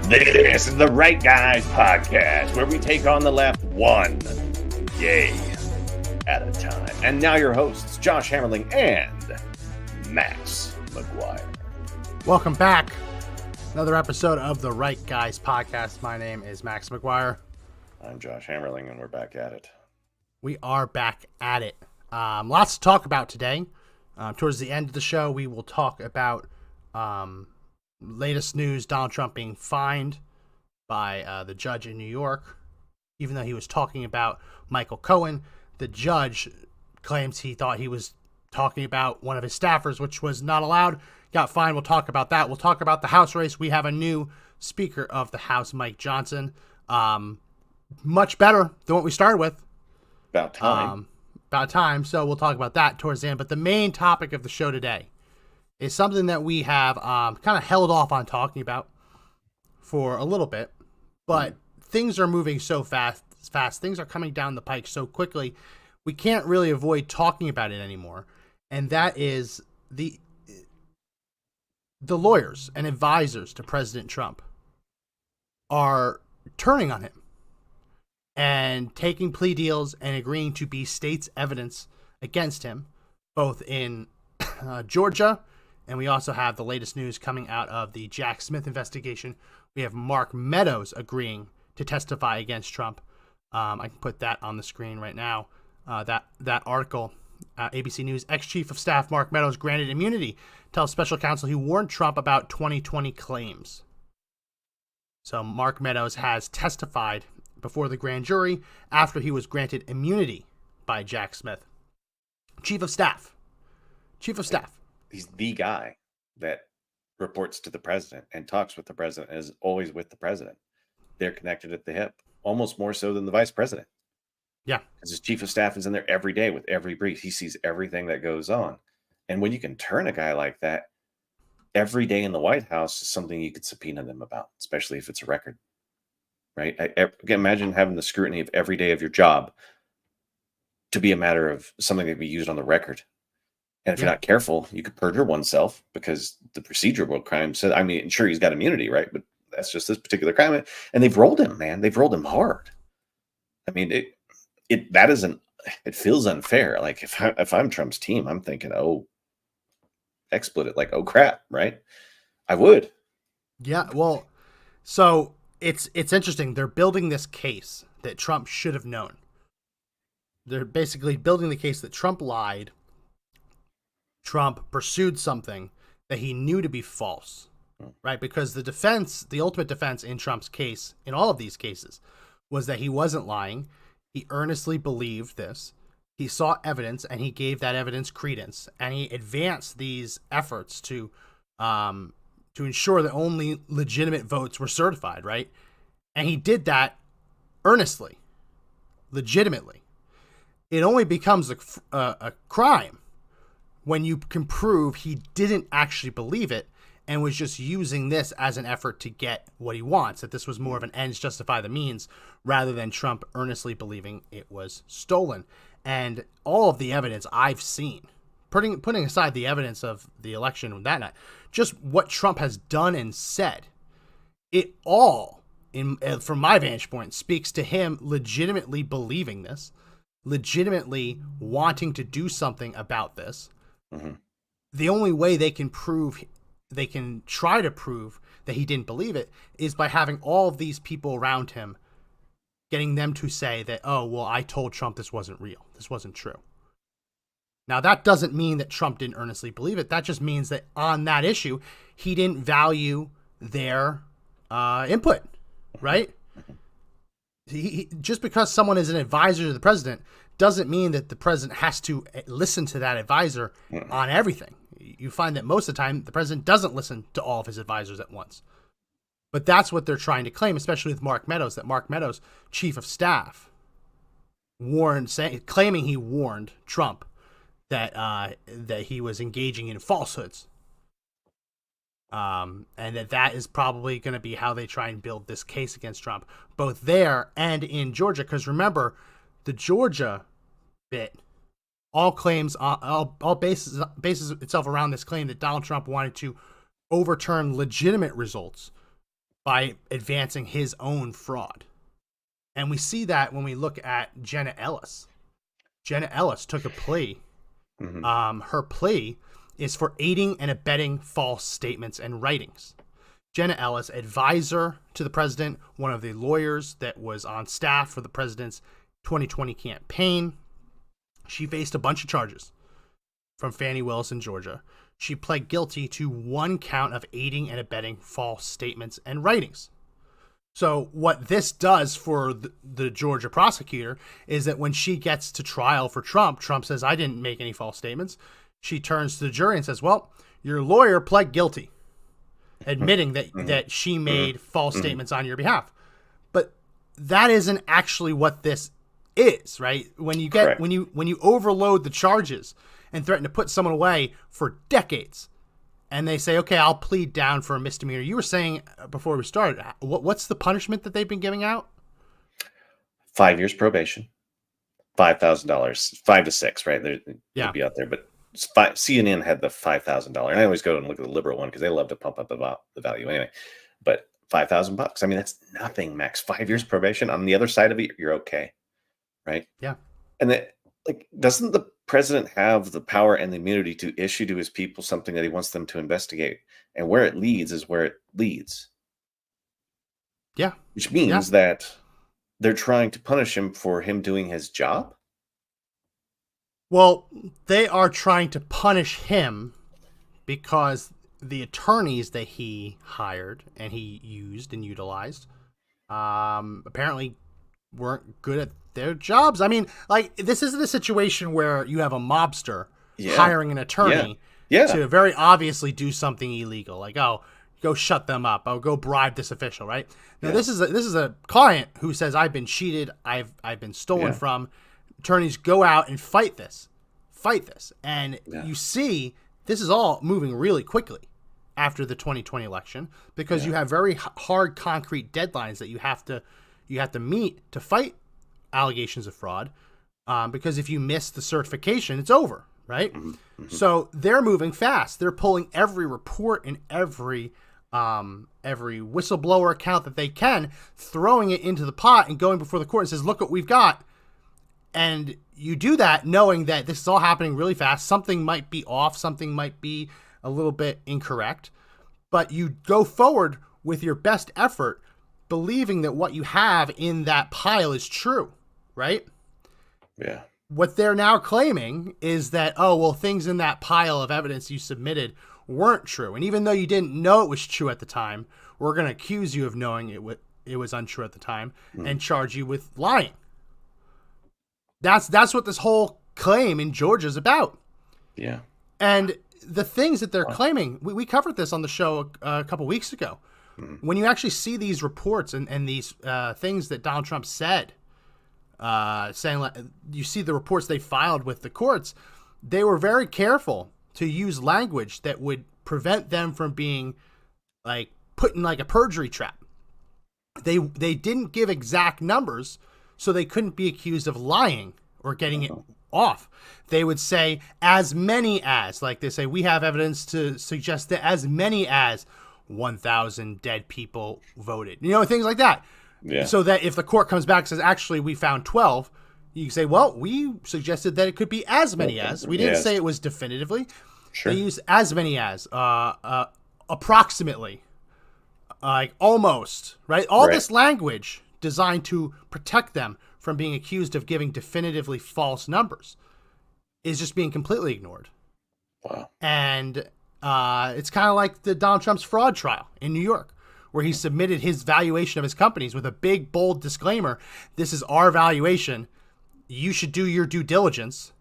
This is the Right Guys podcast, where we take on the left one yay at a time. And now your hosts, Josh Hammerling and Max McGuire. Welcome back. Another episode of the Right Guys podcast. My name is Max McGuire. I'm Josh Hammerling, and we're back at it. We are back at it. Lots to talk about today. Towards the end of the show, we will talk about latest news, Donald Trump being fined by the judge in New York. Even though he was talking about Michael Cohen, the judge claims he thought he was talking about one of his staffers, which was not allowed. Got fined. We'll talk about that. We'll talk about the House race. We have a new Speaker of the House, Mike Johnson. Much better than what we started with. About time. So we'll talk about that towards the end. But the main topic of the show today is something that we have kind of held off on talking about for a little bit. But things are moving so fast. Things are coming down the pike so quickly. We can't really avoid talking about it anymore. And that is the lawyers and advisors to President Trump are turning on him and taking plea deals and agreeing to be state's evidence against him, both in Georgia, and we also have the latest news coming out of the Jack Smith investigation. We have Mark Meadows agreeing to testify against Trump. I can put that on the screen right now. That article, ABC News, ex-chief of staff Mark Meadows granted immunity, tells special counsel he warned Trump about 2020 claims. So Mark Meadows has testified before the grand jury after he was granted immunity by Jack Smith. Chief of staff. He's the guy that reports to the president and talks with the president and is always with the president. They're connected at the hip, almost more so than the vice president. Yeah. Because his chief of staff is in there every day with every brief. He sees everything that goes on. And when you can turn a guy like that, every day in the White House is something you could subpoena them about, especially if it's a record. Right? I can imagine having the scrutiny of every day of your job to be a matter of something that can be used on the record. And if you're not careful, you could perjure oneself because the procedural crime said, I mean, sure, he's got immunity, right? But that's just this particular crime. And they've rolled him, man. They've rolled him hard. I mean, it feels unfair. Like if I'm Trump's team, I'm thinking, oh, exploit it, like, oh crap, right? I would. Yeah, well, so it's interesting. They're building this case that Trump should have known. They're basically building the case that Trump lied. Trump pursued something that he knew to be false, right? Because the ultimate defense in Trump's case, in all of these cases, was that he wasn't lying. He earnestly believed this. He saw evidence and he gave that evidence credence, and he advanced these efforts to ensure that only legitimate votes were certified, right? And he did that earnestly, legitimately. It only becomes a crime when you can prove he didn't actually believe it and was just using this as an effort to get what he wants, that this was more of an ends justify the means rather than Trump earnestly believing it was stolen. And all of the evidence I've seen, putting aside the evidence of the election that night, just what Trump has done and said, it all, from my vantage point, speaks to him legitimately believing this, legitimately wanting to do something about this. Mm-hmm. The only way they can try to prove that he didn't believe it is by having all of these people around him, getting them to say that, oh, well, I told Trump this wasn't real. This wasn't true. Now, that doesn't mean that Trump didn't earnestly believe it. That just means that on that issue, he didn't value their input, right? Just because someone is an advisor to the president doesn't mean that the president has to listen to that advisor on everything. You find that most of the time, the president doesn't listen to all of his advisors at once. But that's what they're trying to claim, especially with Mark Meadows, that Mark Meadows, chief of staff, claiming he warned Trump that he was engaging in falsehoods. And that is probably going to be how they try and build this case against Trump, both there and in Georgia. Because remember, the Georgia bit all bases itself around this claim that Donald Trump wanted to overturn legitimate results by advancing his own fraud. And we see that when we look at Jenna Ellis. Jenna Ellis took a plea. Her plea is for aiding and abetting false statements and writings. Jenna Ellis, advisor to the president, one of the lawyers that was on staff for the president's 2020 campaign. She faced a bunch of charges from Fannie Willis in Georgia. She pled guilty to one count of aiding and abetting false statements and writings. So what this does for the Georgia prosecutor is that when she gets to trial for Trump, Trump says, I didn't make any false statements. She turns to the jury and says, well, your lawyer pled guilty, admitting that she made false statements on your behalf. But that isn't actually what this is, right? When you get when you overload the charges and threaten to put someone away for decades, and they say, okay, I'll plead down for a misdemeanor. You were saying before we started, what's the punishment that they've been giving out? 5 years probation, $5,000, 5 to 6, right? They'll be out there, but CNN had the $5,000, and I always go and look at the liberal one because they love to pump up the value anyway. But $5,000, I mean, that's nothing, Max. 5 years probation. On the other side of it, you're okay, right? Yeah. And that, doesn't the president have the power and the immunity to issue to his people something that he wants them to investigate? And where it leads is where it leads. Yeah. Which means that they're trying to punish him for him doing his job. Well, they are trying to punish him because the attorneys that he hired and he used and utilized apparently weren't good at their jobs. I mean, this isn't a situation where you have a mobster hiring an attorney to very obviously do something illegal. Like, oh, go shut them up. Oh, go bribe this official, right? Now, this is a client who says, I've been cheated. I've been stolen from. Attorneys go out and fight this. And you see this is all moving really quickly after the 2020 election because you have very hard, concrete deadlines that you have to meet to fight allegations of fraud. Because if you miss the certification, it's over, right? So they're moving fast. They're pulling every report and every whistleblower account that they can, throwing it into the pot and going before the court and says, look what we've got. And you do that knowing that this is all happening really fast. Something might be off. Something might be a little bit incorrect. But you go forward with your best effort, believing that what you have in that pile is true, right? Yeah. What they're now claiming is that, oh, well, things in that pile of evidence you submitted weren't true. And even though you didn't know it was true at the time, we're going to accuse you of knowing it was untrue at the time and charge you with lying. That's what this whole claim in Georgia is about. Yeah. And the things that they're claiming, we covered this on the show a couple weeks ago. When you actually see these reports and these things that Donald Trump said, saying you see the reports they filed with the courts, they were very careful to use language that would prevent them from being put in a perjury trap. They didn't give exact numbers, so they couldn't be accused of lying or getting it off. They would say as many as, like they say, we have evidence to suggest that as many as 1,000 dead people voted, things like that. Yeah. So that if the court comes back and says, actually, we found 12, you can say, well, we suggested that it could be as many as. We didn't say it was definitively. Sure. They use as many as, approximately, almost, right? All this language designed to protect them from being accused of giving definitively false numbers is just being completely ignored. Wow. And it's kind of like the Donald Trump's fraud trial in New York, where he submitted his valuation of his companies with a big, bold disclaimer. This is our valuation. You should do your due diligence.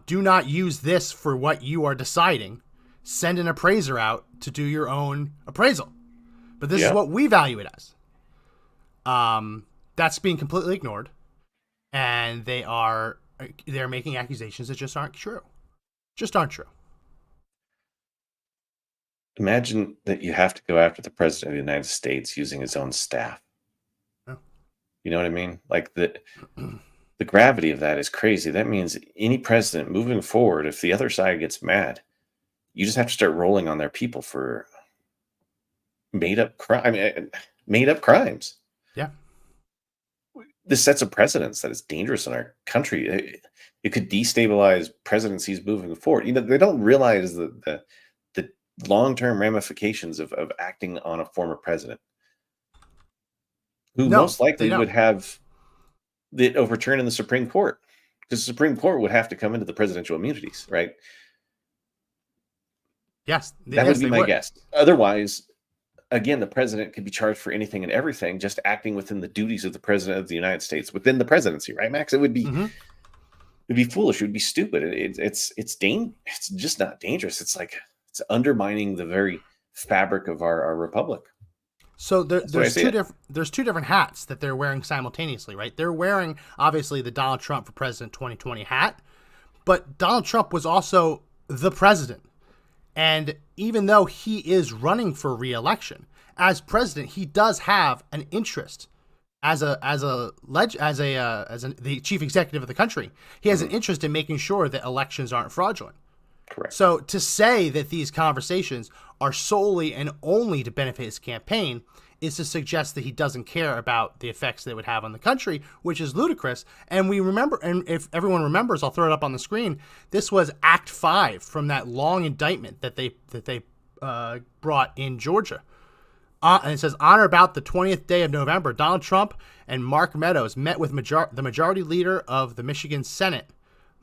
Do not use this for what you are deciding. Send an appraiser out to do your own appraisal. But this is what we value it as. That's being completely ignored. And they're making accusations that just aren't true. Just aren't true. Imagine that you have to go after the president of the United States using his own staff. Oh. You know what I mean? The gravity of that is crazy. That means any president moving forward, if the other side gets mad, you just have to start rolling on their people for made up crime. I mean, made up crimes. Yeah. This sets a precedence that is dangerous in our country. It could destabilize presidencies moving forward. They don't realize the long-term ramifications of acting on a former president who No, most they likely don't. would have it overturned in the Supreme Court, because the Supreme Court would have to come into the presidential immunities, right? Yes. That would Yes, be they my would. guess. Otherwise, again, the president could be charged for anything and everything, just acting within the duties of the president of the United States within the presidency, right, Max? Mm-hmm. It'd be foolish. It would be stupid. It's just not dangerous. It's like it's undermining the very fabric of our republic. So That's the way I see it. there's two different hats that they're wearing simultaneously, right? They're wearing obviously the Donald Trump for President 2020 hat, but Donald Trump was also the president. And even though he is running for re-election as president, he does have an interest the chief executive of the country. He has an interest in making sure that elections aren't fraudulent. Correct. So to say that these conversations are solely and only to benefit his campaign is to suggest that he doesn't care about the effects they would have on the country, which is ludicrous. And we remember, and if everyone remembers, I'll throw it up on the screen. This was Act 5 from that long indictment that they brought in Georgia. And it says, on or about the 20th day of November, Donald Trump and Mark Meadows met with the majority leader of the Michigan Senate,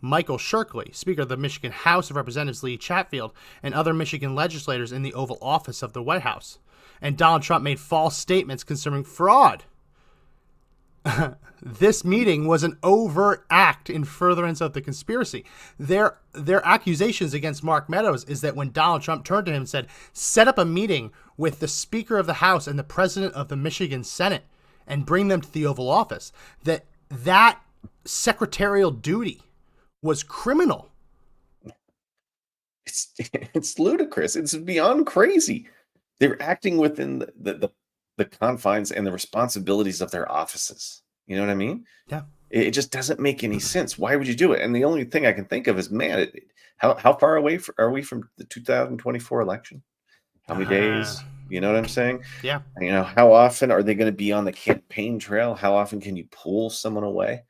Michael Shirkley, Speaker of the Michigan House of Representatives Lee Chatfield, and other Michigan legislators in the Oval Office of the White House. And Donald Trump made false statements concerning fraud. This meeting was an overt act in furtherance of the conspiracy. Their accusations against Mark Meadows is that when Donald Trump turned to him and said, set up a meeting with the Speaker of the House and the President of the Michigan Senate and bring them to the Oval Office, that secretarial duty was criminal. It's ludicrous. It's beyond crazy. They're acting within the confines and the responsibilities of their offices. You know what I mean? Yeah. It just doesn't make any sense. Why would you do it? And the only thing I can think of is, man, how far away are we from the 2024 election? How many days? You know what I'm saying? Yeah. How often are they going to be on the campaign trail? How often can you pull someone away?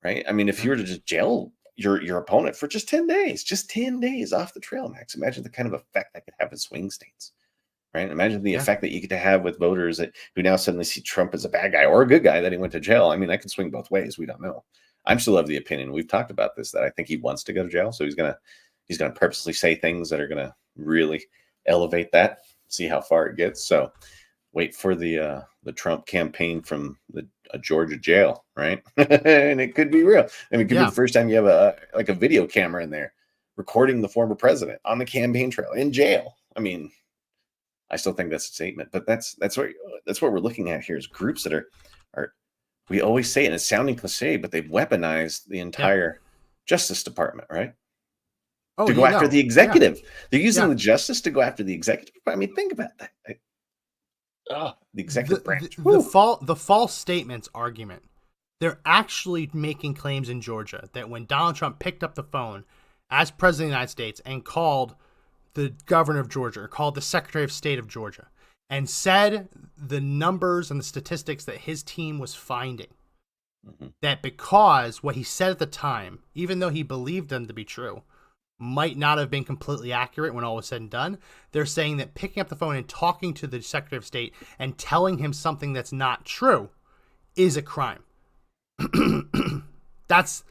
Right? I mean, if you were to just jail your opponent for just 10 days off the trail, Max, imagine the kind of effect that could have in swing states. Right? Imagine the effect that you get to have with voters who now suddenly see Trump as a bad guy or a good guy that he went to jail. I mean, that can swing both ways. We don't know. I'm still of the opinion, we've talked about this, that I think he wants to go to jail. So he's gonna purposely say things that are gonna really elevate that. See how far it gets. So wait for the Trump campaign from a Georgia jail, right? And it could be real. I mean, it could be the first time you have a video camera in there recording the former president on the campaign trail in jail. I mean, I still think that's a statement, but that's what we're looking at here is groups that are we always say it, and it's sounding cliche, but they've weaponized the entire Justice Department, right? To go after the executive. Yeah. They're using the justice to go after the executive. I mean, think about that. The executive branch. The false statements argument. They're actually making claims in Georgia that when Donald Trump picked up the phone as president of the United States and called the governor of Georgia, or called the Secretary of State of Georgia, and said the numbers and the statistics that his team was finding, that because what he said at the time, even though he believed them to be true, might not have been completely accurate when all was said and done, they're saying that picking up the phone and talking to the Secretary of State and telling him something that's not true is a crime. That's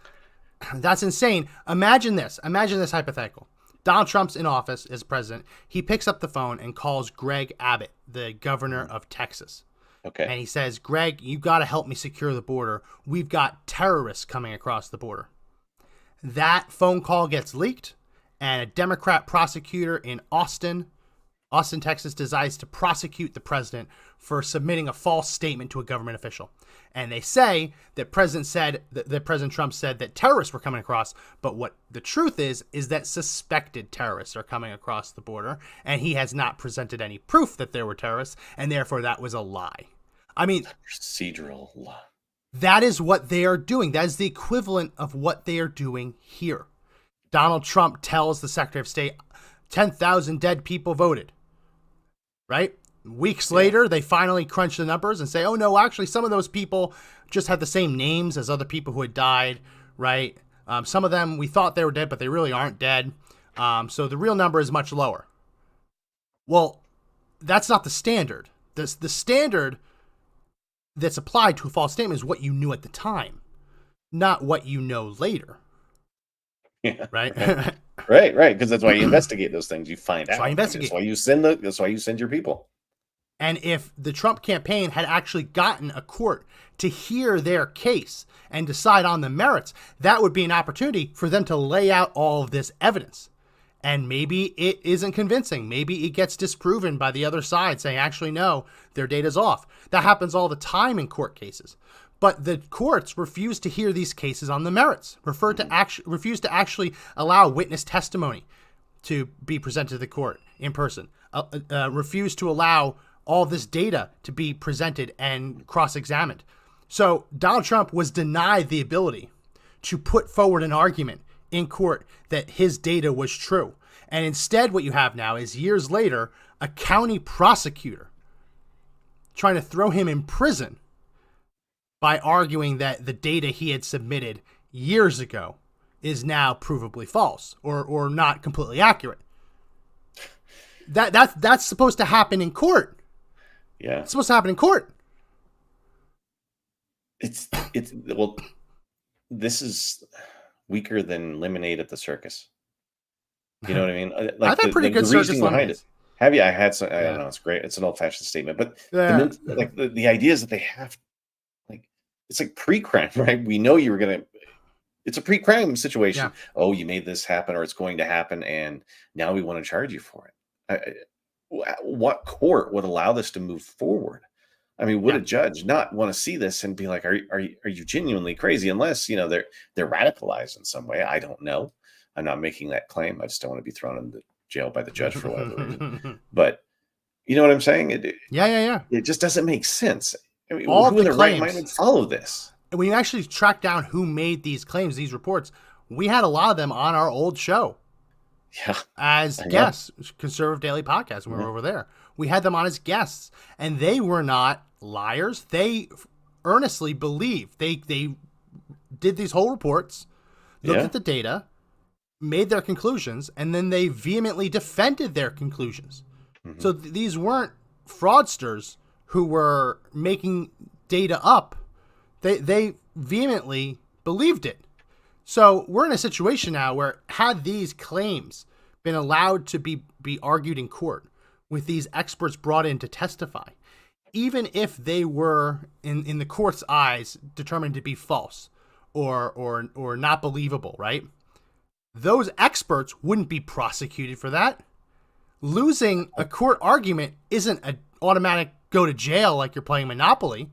insane. Imagine this hypothetical. Donald Trump's in office as president. He picks up the phone and calls Greg Abbott, the governor of Texas. Okay. And he says, Greg, you got to help me secure the border. We've got terrorists coming across the border. That phone call gets leaked, and a Democrat prosecutor in Austin, Texas, decides to prosecute the president for submitting a false statement to a government official. And they say that President Trump said that terrorists were coming across, but what the truth is that suspected terrorists are coming across the border, and he has not presented any proof that there were terrorists, and therefore that was a lie. I mean, procedural lie. That is what they are doing. That is the equivalent of what they are doing here. Donald Trump tells the Secretary of State 10,000 dead people voted, right? Weeks later, they finally crunch the numbers and say, oh, no, actually, some of those people just had the same names as other people who had died, right? Some of them, we thought they were dead, but they really aren't dead. So the real number is much lower. Well, that's not the standard. The standard that's applied to a false statement is what you knew at the time, not what you know later. Yeah. Right? Right. Because that's why you investigate those things. You find out. That's why you investigate. That's why you send your people. And if the Trump campaign had actually gotten a court to hear their case and decide on the merits, that would be an opportunity for them to lay out all of this evidence. And maybe it isn't convincing. Maybe it gets disproven by the other side saying, actually, no, their data's off. That happens all the time in court cases. But the courts refuse to hear these cases on the merits, refuse to actually allow witness testimony to be presented to the court in person, refuse to allow all this data to be presented and cross-examined. So Donald Trump was denied the ability to put forward an argument in court that his data was true. And instead, what you have now is years later, a county prosecutor trying to throw him in prison by arguing that the data he had submitted years ago is now provably false or not completely accurate. That's supposed to happen in court. Yeah. It's supposed to happen in court. Well, this is weaker than lemonade at the circus. You know what I mean? I've had pretty good circus lemonades. Have you? I had some. I don't know. It's great. It's an old-fashioned statement, but the idea is that they have, it's like pre-crime, right? We know you were gonna. It's a pre-crime situation. Yeah. Oh, you made this happen, or it's going to happen, and now we want to charge you for it. What court would allow this to move forward? I mean, would a judge not want to see this and be like, "Are you genuinely crazy?" Unless they're radicalized in some way. I don't know. I'm not making that claim. I just don't want to be thrown into jail by the judge for whatever reason. But you know what I'm saying? It just doesn't make sense. I mean, who in their right mind would follow this? And when you actually track down who made these claims, these reports, we had a lot of them on our old show. Yeah. As guests, Conservative Daily Podcast, when we were over there. We had them on as guests, and they were not liars. They earnestly believed. They did these whole reports, looked at the data, made their conclusions, and then they vehemently defended their conclusions. Mm-hmm. So these weren't fraudsters who were making data up. They vehemently believed it. So we're in a situation now where had these claims been allowed to be argued in court with these experts brought in to testify, even if they were in the court's eyes determined to be false or not believable, right? Those experts wouldn't be prosecuted for that. Losing a court argument isn't an automatic go to jail like you're playing Monopoly.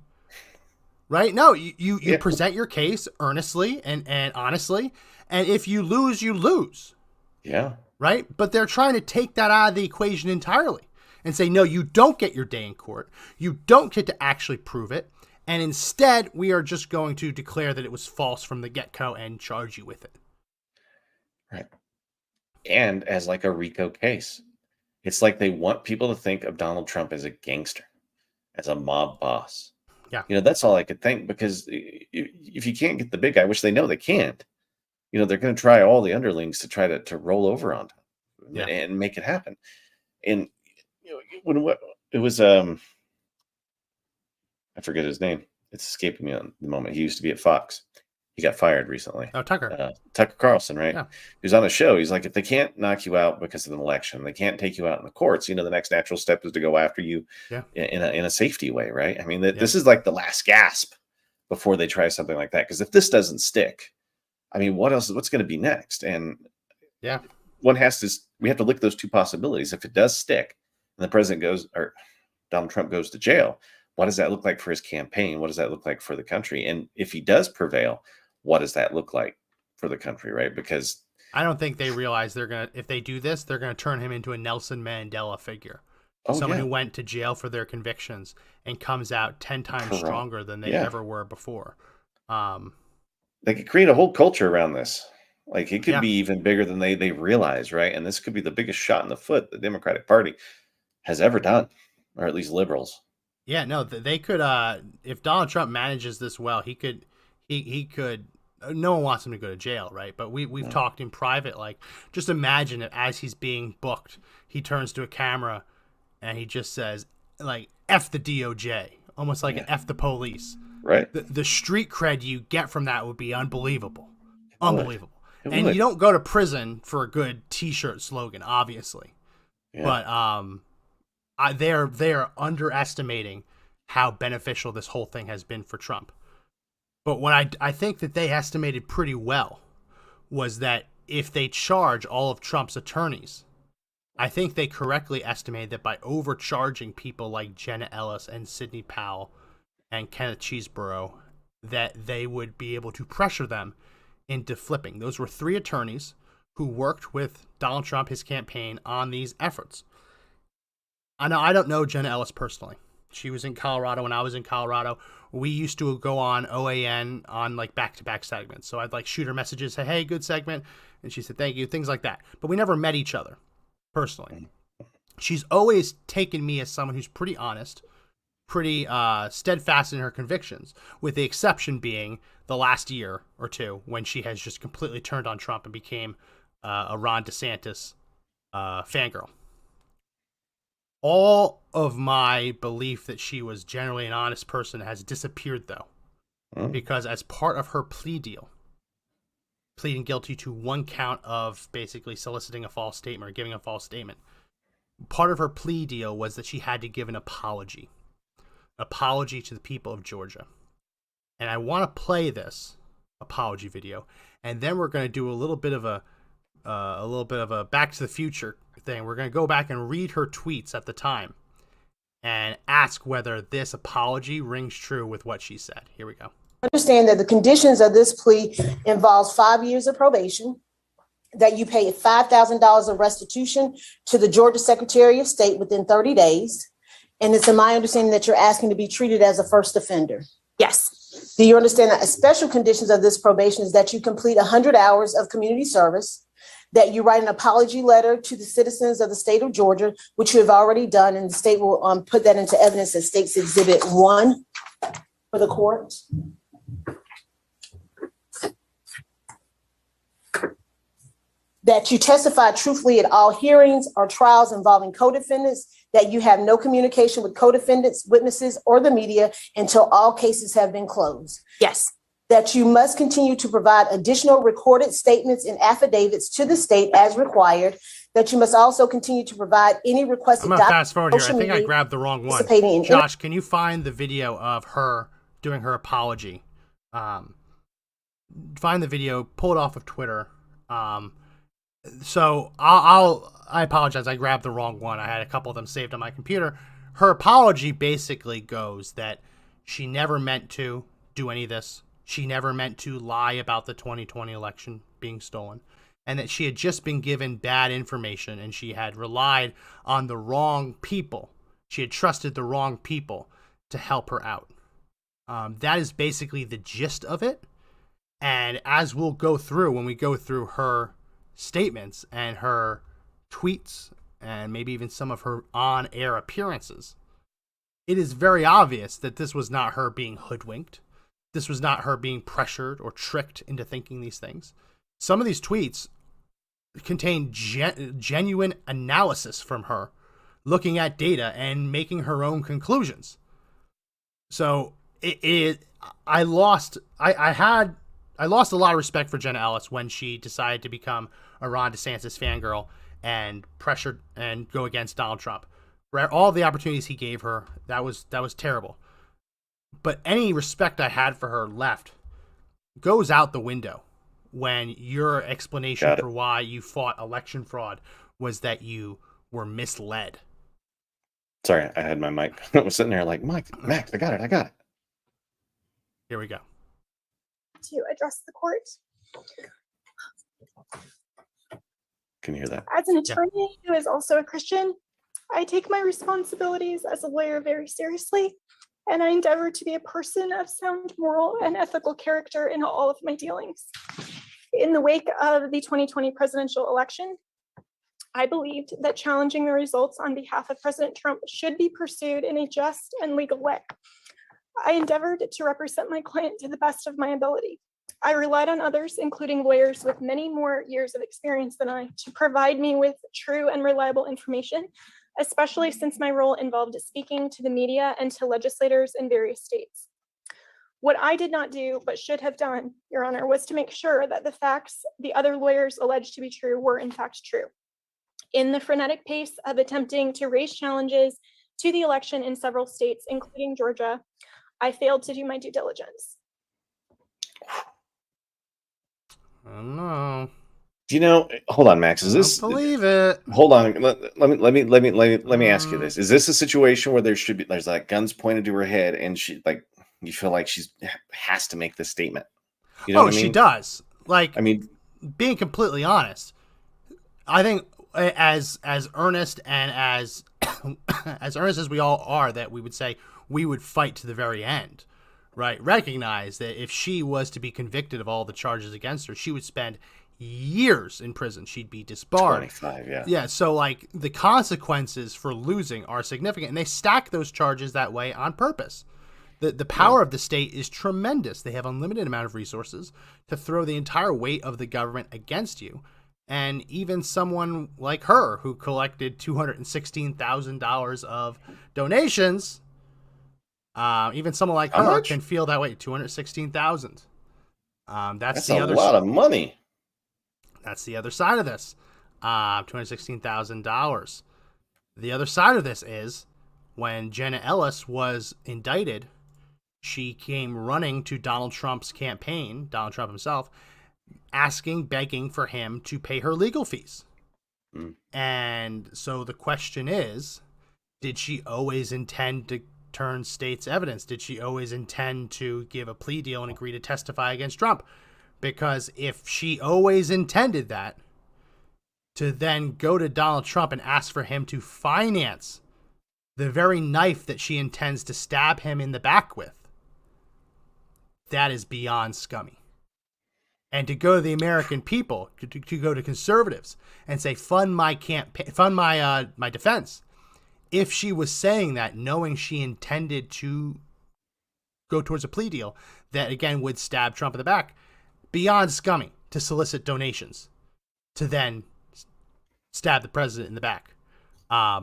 Right? No, you present your case earnestly and honestly, and if you lose, you lose. Yeah. Right? But they're trying to take that out of the equation entirely and say, no, you don't get your day in court. You don't get to actually prove it. And instead, we are just going to declare that it was false from the get-go and charge you with it. Right. And as like a RICO case, it's like they want people to think of Donald Trump as a gangster, as a mob boss. Yeah. That's all I could think, because if you can't get the big guy, which they know they can't, they're going to try all the underlings to try to roll over on him and make it happen. And when it was, I forget his name. It's escaping me on the moment. He used to be at Fox. He got fired recently. Oh, Tucker. Tucker Carlson, right? Yeah. He was on a show. He's like, if they can't knock you out because of an election, they can't take you out in the courts. The next natural step is to go after you in a safety way, right? I mean, this is like the last gasp before they try something like that. Because if this doesn't stick, I mean, what's going to be next? And we have to look at those two possibilities. If it does stick and the president or Donald Trump goes to jail, what does that look like for his campaign? What does that look like for the country? And if he does prevail, what does that look like for the country, right? Because I don't think they realize if they do this, they're going to turn him into a Nelson Mandela figure. Someone who went to jail for their convictions and comes out 10 times stronger than they ever were before. They could create a whole culture around this. Like, it could be even bigger than they realize, right? And this could be the biggest shot in the foot the Democratic Party has ever done, or at least liberals. Yeah, no, they could. If Donald Trump manages this well, he could. He could. No one wants him to go to jail, right? But we've talked in private. Like, just imagine that as he's being booked, he turns to a camera, and he just says, like, "F the DOJ," almost like an "F the police." Right. The street cred you get from that would be unbelievable, unbelievable. It And would. you don't go to prison for a good T-shirt slogan, obviously. Yeah. But they are underestimating how beneficial this whole thing has been for Trump. But what I think that they estimated pretty well was that if they charge all of Trump's attorneys, I think they correctly estimated that by overcharging people like Jenna Ellis and Sidney Powell and Kenneth Chesebro, that they would be able to pressure them into flipping. Those were 3 attorneys who worked with Donald Trump, his campaign, on these efforts. I don't know Jenna Ellis personally. She was in Colorado when I was in Colorado. We used to go on OAN on like back-to-back segments. So I'd like shoot her messages, say, "Hey, good segment." And she said, "Thank you," things like that. But we never met each other personally. She's always taken me as someone who's pretty honest, pretty steadfast in her convictions, with the exception being the last year or two when she has just completely turned on Trump and became a Ron DeSantis fangirl. All of my belief that she was generally an honest person has disappeared, though, because as part of her plea deal, pleading guilty to 1 count of basically soliciting a false statement or giving a false statement, part of her plea deal was that she had to give an apology to the people of Georgia. And I want to play this apology video, and then we're going to do a little bit of a Back to the Future thing. We're going to go back and read her tweets at the time and ask whether this apology rings true with what she said. Here we go. Understand that the conditions of this plea involves 5 years of probation, that you pay $5,000 of restitution to the Georgia Secretary of State within 30 days. And it's in my understanding that you're asking to be treated as a first offender. Yes. Do you understand that a special conditions of this probation is that you complete 100 hours of community service, that you write an apology letter to the citizens of the state of Georgia, which you have already done, and the state will put that into evidence as State's Exhibit 1 for the court? That you testify truthfully at all hearings or trials involving co-defendants, that you have no communication with co-defendants, witnesses, or the media until all cases have been closed. Yes. That you must continue to provide additional recorded statements and affidavits to the state as required. That you must also continue to provide any requested. I'm going to fast forward here. I think I grabbed the wrong one. Josh, can you find the video of her doing her apology? Find the video, pull it off of Twitter. So I apologize. I grabbed the wrong one. I had a couple of them saved on my computer. Her apology basically goes that she never meant to do any of this. She never meant to lie about the 2020 election being stolen, and that she had just been given bad information and she had relied on the wrong people. She had trusted the wrong people to help her out. That is basically the gist of it. And as we'll go through, when we go through her statements and her tweets and maybe even some of her on-air appearances, it is very obvious that this was not her being hoodwinked. This was not her being pressured or tricked into thinking these things. Some of these tweets contain genuine analysis from her, looking at data and making her own conclusions. So I lost a lot of respect for Jenna Ellis when she decided to become a Ron DeSantis fangirl and pressured and go against Donald Trump. For all the opportunities he gave her, that was terrible. But any respect I had for her left goes out the window when your explanation for why you fought election fraud was that you were misled. Sorry, I had my mic. I was sitting there like, Max, I got it. Here we go. To address the court. Can you hear that? As an attorney who is also a Christian, I take my responsibilities as a lawyer very seriously, and I endeavor to be a person of sound moral and ethical character in all of my dealings. In the wake of the 2020 presidential election, I believed that challenging the results on behalf of President Trump should be pursued in a just and legal way. I endeavored to represent my client to the best of my ability. I relied on others, including lawyers with many more years of experience than I, to provide me with true and reliable information, especially since my role involved speaking to the media and to legislators in various states. What I did not do, but should have done, Your Honor, was to make sure that the facts the other lawyers alleged to be true were in fact true. In the frenetic pace of attempting to raise challenges to the election in several states, including Georgia, I failed to do my due diligence. I don't know. Do you know? Hold on, Max. Is I this? don't believe it. Hold on. Let me ask you this: is this a situation where there's like guns pointed to her head, and she like you feel like she's has to make this statement? You know what I mean? She does. Like, I mean, being completely honest, I think as earnest and as as earnest as we all are, that we would say we would fight to the very end, right? Recognize that if she was to be convicted of all the charges against her, she would spend years in prison. She'd be disbarred. 25, yeah. Yeah, so like the consequences for losing are significant, and they stack those charges that way on purpose. The power of the state is tremendous. They have unlimited amount of resources to throw the entire weight of the government against you. And even someone like her, who collected $216,000 of donations, even someone like How her much? can feel that way. $216,000. That's a the other lot of money. That's the other side of this. $216,000. The other side of this is when Jenna Ellis was indicted, she came running to Donald Trump's campaign, Donald Trump himself, begging for him to pay her legal fees. And so the question is, did she always intend to turn state's evidence? Did she always intend to give a plea deal and agree to testify against Trump? Because if she always intended that, to then go to Donald Trump and ask for him to finance the very knife that she intends to stab him in the back with, that is beyond scummy. And to go to the American people, to go to conservatives and say, fund my campaign, fund my defense. If she was saying that, knowing she intended to go towards a plea deal that, again, would stab Trump in the back, beyond scummy to solicit donations to then stab the president in the back. I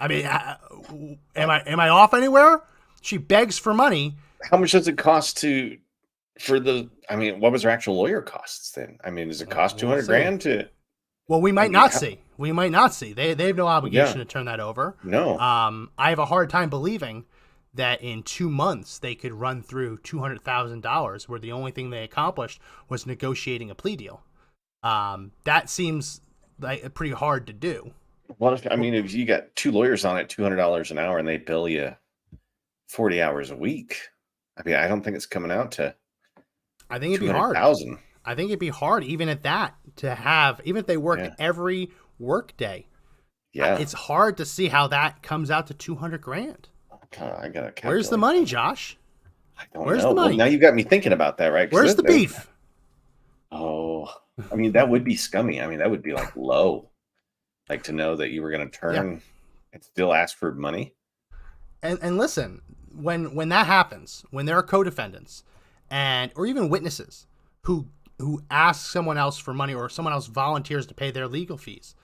mean, am I off anywhere? She begs for money. How much does it cost what was her actual lawyer costs then? I mean, does it cost 200 grand to? Well, we might not see. We might not see. They have no obligation to turn that over. No. I have a hard time believing that in 2 months they could run through $200,000, where the only thing they accomplished was negotiating a plea deal. That seems like pretty hard to do. What if you got two lawyers on it, $200 an hour, and they bill you 40 hours a week? I mean, I don't think it's coming out to. I think it'd be hard. I think it'd be hard, even at that, to have, even if they worked every work day. Yeah, it's hard to see how that comes out to 200 grand. I gotta. Where's the money, Josh? I don't Where's know. the money? Well, now you got me thinking about that, right? Where's the beef? Oh, I mean, that would be scummy. I mean, that would be like low, like to know that you were going to turn and still ask for money. And listen, when that happens, when there are co-defendants or even witnesses who ask someone else for money, or someone else volunteers to pay their legal fees,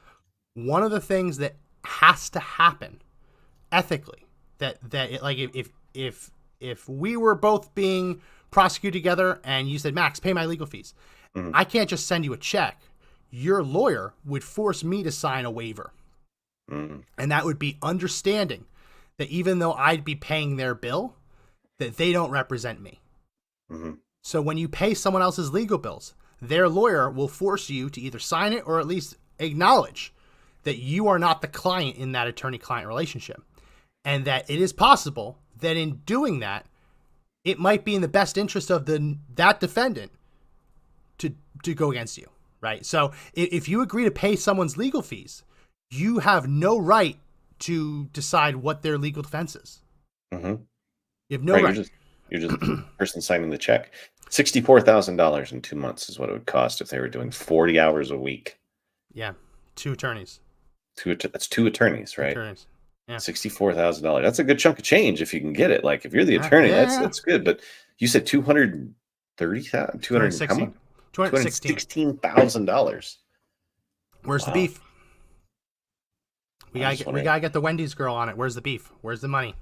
one of the things that has to happen ethically, if we were both being prosecuted together and you said, Max, pay my legal fees, I can't just send you a check. Your lawyer would force me to sign a waiver. And that would be understanding that even though I'd be paying their bill, that they don't represent me. So when you pay someone else's legal bills, their lawyer will force you to either sign it or at least acknowledge that you are not the client in that attorney-client relationship. And that it is possible that in doing that, it might be in the best interest of that defendant to go against you, right? So if you agree to pay someone's legal fees, you have no right to decide what their legal defense is. You have no right. You're just the person signing the check. $64,000 in 2 months is what it would cost if they were doing 40 hours a week. Yeah, 2 attorneys. That's 2 attorneys, right? Attorneys. Yeah. $64,000. That's a good chunk of change if you can get it. Like if you're the attorney, that's good. But you said 230,000, 216. $216,000. Where's the beef? We gotta get the Wendy's girl on it. Where's the beef? Where's the money?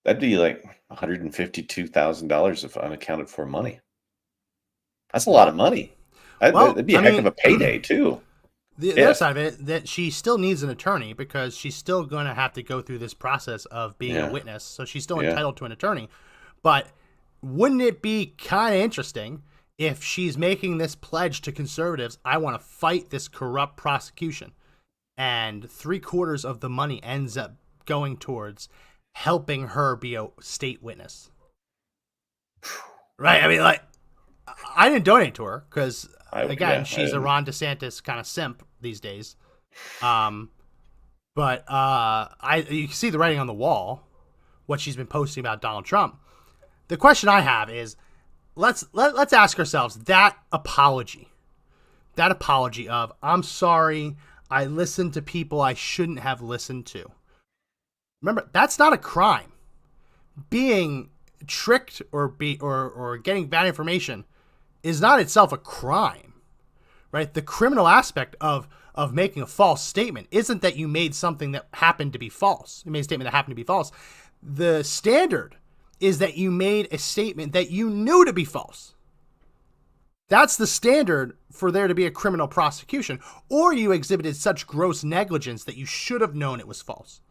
That'd be like $152,000 of unaccounted for money. That's a lot of money. That'd be a heck of a payday too. The other side of it, that she still needs an attorney because she's still going to have to go through this process of being a witness. So she's still entitled to an attorney. But wouldn't it be kind of interesting if she's making this pledge to conservatives, I want to fight this corrupt prosecution, and 3/4 of the money ends up going towards helping her be a state witness? Right? I mean, like, I didn't donate to her because, again, she's a Ron DeSantis kind of simp these days. But you can see the writing on the wall, what she's been posting about Donald Trump. The question I have is, let's ask ourselves that apology of, I'm sorry, I listened to people I shouldn't have listened to. Remember, that's not a crime. Being tricked or getting bad information is not itself a crime, right? The criminal aspect of making a false statement isn't that you made something that happened to be false. You made a statement that happened to be false. The standard is that you made a statement that you knew to be false. That's the standard for there to be a criminal prosecution, or you exhibited such gross negligence that you should have known it was false.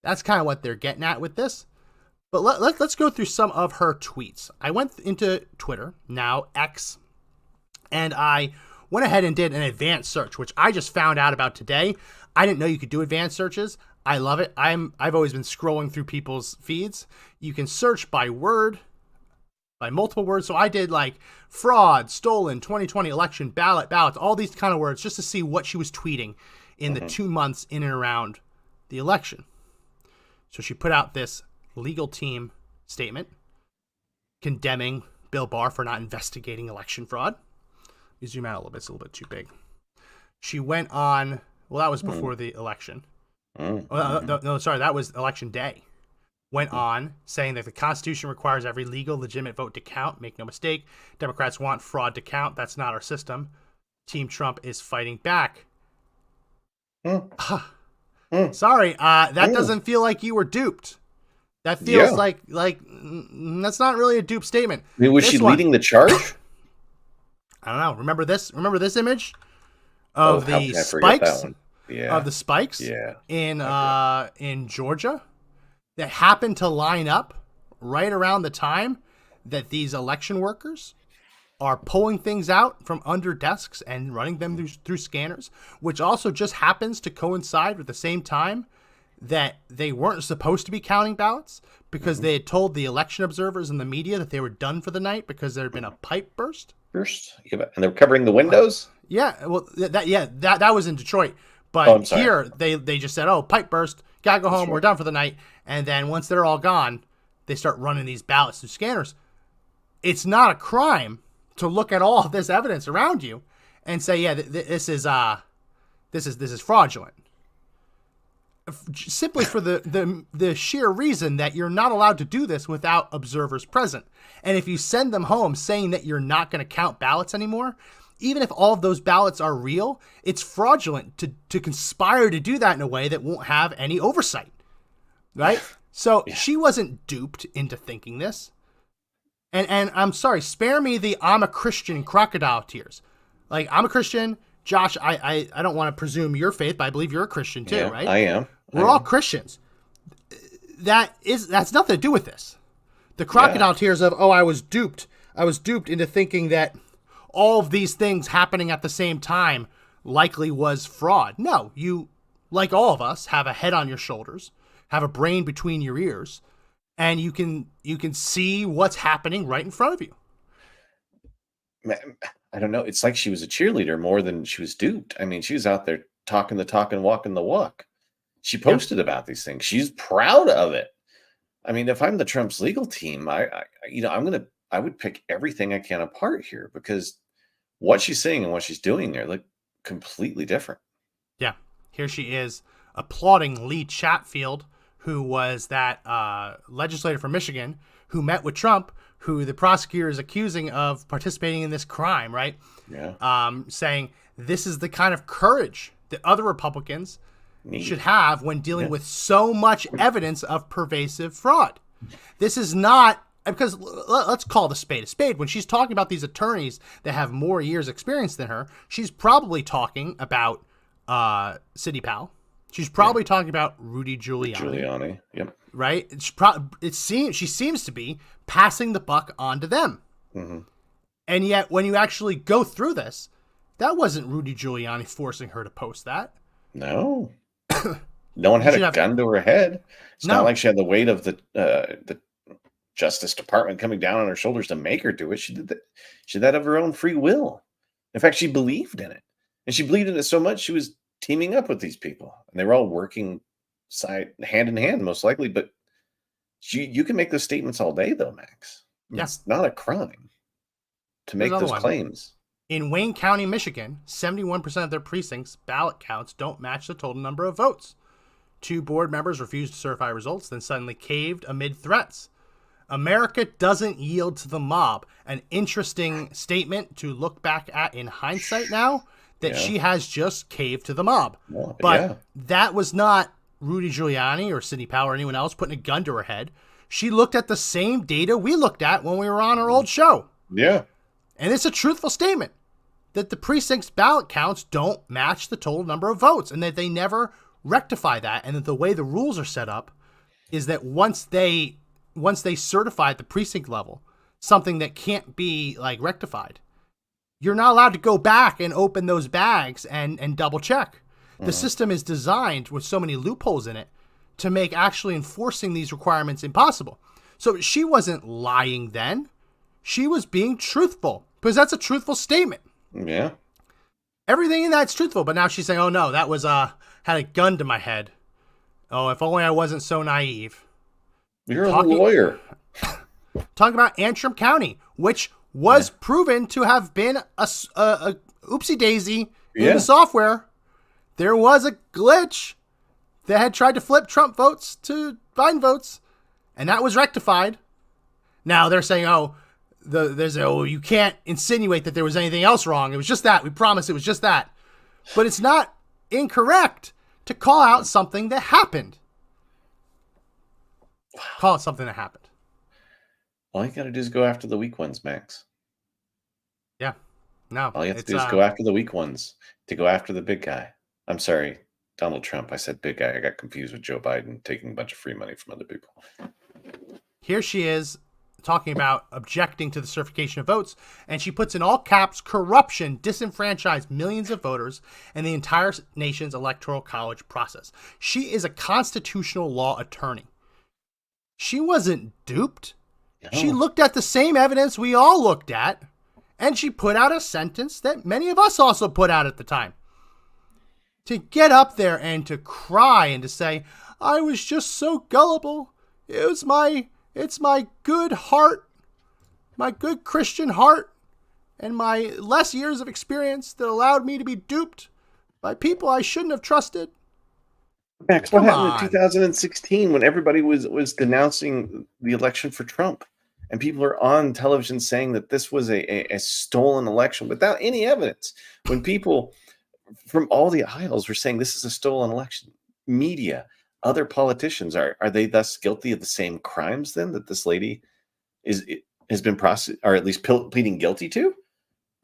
That's kind of what they're getting at with this. But let's go through some of her tweets. I went into Twitter, now X, and I went ahead and did an advanced search, which I just found out about today. I didn't know you could do advanced searches. I love it. I've always been scrolling through people's feeds. You can search by word, by multiple words. So I did like fraud, stolen, 2020 election, ballots, all these kind of words just to see what she was tweeting in the 2 months in and around the election. So she put out this legal team statement condemning Bill Barr for not investigating election fraud. Let me zoom out a little bit. It's a little bit too big. She went on, well, that was before the election. No, sorry, that was election day. Went on saying that the Constitution requires every legal, legitimate vote to count. Make no mistake. Democrats want fraud to count. That's not our system. Team Trump is fighting back. Sorry, that doesn't feel like you were duped. That feels like that's not really a dupe statement. I mean, was she leading the charge? I don't know. Remember this image of the spikes? Yeah. Of the spikes in Georgia that happened to line up right around the time that these election workers are pulling things out from under desks and running them through scanners, which also just happens to coincide with the same time that they weren't supposed to be counting ballots because they had told the election observers and the media that they were done for the night because there had been a pipe burst. And they're covering the windows? Yeah, well, that was in Detroit. But here, they just said, pipe burst, gotta go home, we're done for the night. And then once they're all gone, they start running these ballots through scanners. It's not a crime to look at all of this evidence around you and say, this is fraudulent. Simply for the sheer reason that you're not allowed to do this without observers present. And if you send them home saying that you're not going to count ballots anymore, even if all of those ballots are real, it's fraudulent to conspire to do that in a way that won't have any oversight, right? So she wasn't duped into thinking this. And I'm sorry, spare me the I'm a Christian crocodile tears. Like, I'm a Christian. Josh, I don't want to presume your faith, but I believe you're a Christian too, right? I am. We're all Christians. That's nothing to do with this. The crocodile tears of, I was duped. I was duped into thinking that all of these things happening at the same time likely was fraud. No, you, like all of us, have a head on your shoulders, have a brain between your ears, and you can see what's happening right in front of you. I don't know. It's like she was a cheerleader more than she was duped. I mean, she was out there talking the talk and walking the walk. She posted about these things. She's proud of it. I mean, if I'm the Trump's legal team, I would pick everything I can apart here because what she's saying and what she's doing there, like, completely different. Yeah. Here she is applauding Lee Chatfield, who was that legislator from Michigan who met with Trump, who the prosecutor is accusing of participating in this crime, right? Yeah. Saying this is the kind of courage that other Republicans should have when dealing with so much evidence of pervasive fraud. This is not, because let's call the spade a spade. When she's talking about these attorneys that have more years experience than her, she's probably talking about Sidney Powell. She's probably talking about Rudy Giuliani. Yep. Right? She seems to be passing the buck on to them. Mm-hmm. And yet, when you actually go through this, that wasn't Rudy Giuliani forcing her to post that. No. No one had a gun to her head. It's not like she had the weight of the Justice Department coming down on her shoulders to make her do it. She did that. She did that of her own free will. In fact, she believed in it. And she believed in it so much, she was teaming up with these people. And they were all working hand in hand, most likely. But you can make those statements all day, though, Max. It's not a crime to make those claims. In Wayne County, Michigan, 71% of their precincts' ballot counts don't match the total number of votes. 2 board members refused to certify results, then suddenly caved amid threats. America doesn't yield to the mob. An interesting statement to look back at in hindsight now, that she has just caved to the mob. But that was not Rudy Giuliani or Sidney Powell or anyone else putting a gun to her head. She looked at the same data we looked at when we were on our old show. Yeah. And it's a truthful statement that the precinct's ballot counts don't match the total number of votes, and that they never rectify that, and that the way the rules are set up is that once they certify at the precinct level something that can't be rectified, you're not allowed to go back and open those bags and double check. The system is designed with so many loopholes in it to make actually enforcing these requirements impossible. So she wasn't lying then. She was being truthful, because that's a truthful statement. Yeah. Everything in that's truthful, but now she's saying, oh no, that was had a gun to my head. Oh, if only I wasn't so naive. You're a lawyer. Talking about Antrim County, which was proven to have been a oopsie daisy in the software. There was a glitch that had tried to flip Trump votes to Biden votes, and that was rectified. Now they're saying, you can't insinuate that there was anything else wrong. It was just that. We promise it was just that. But it's not incorrect to call out something that happened. Call it something that happened. All you got to do is go after the weak ones, Max. Yeah. No. All you have to do is go after the weak ones, to go after the big guy. I'm sorry, Donald Trump. I said big guy. I got confused with Joe Biden taking a bunch of free money from other people. Here she is talking about objecting to the certification of votes, and she puts in all caps, corruption disenfranchised millions of voters and the entire nation's electoral college process. She is a constitutional law attorney. She wasn't duped. No. She looked at the same evidence we all looked at, and she put out a sentence that many of us also put out at the time. To get up there and to cry and to say, I was just so gullible. It's my good heart, my good Christian heart, and my less years of experience that allowed me to be duped by people I shouldn't have trusted. Max, what happened in 2016 when everybody was denouncing the election for Trump? And people are on television saying that this was a stolen election without any evidence. When people from all the aisles were saying this is a stolen election, media, other politicians, are they thus guilty of the same crimes then that this lady has been prosecuted, or at least pleading guilty to?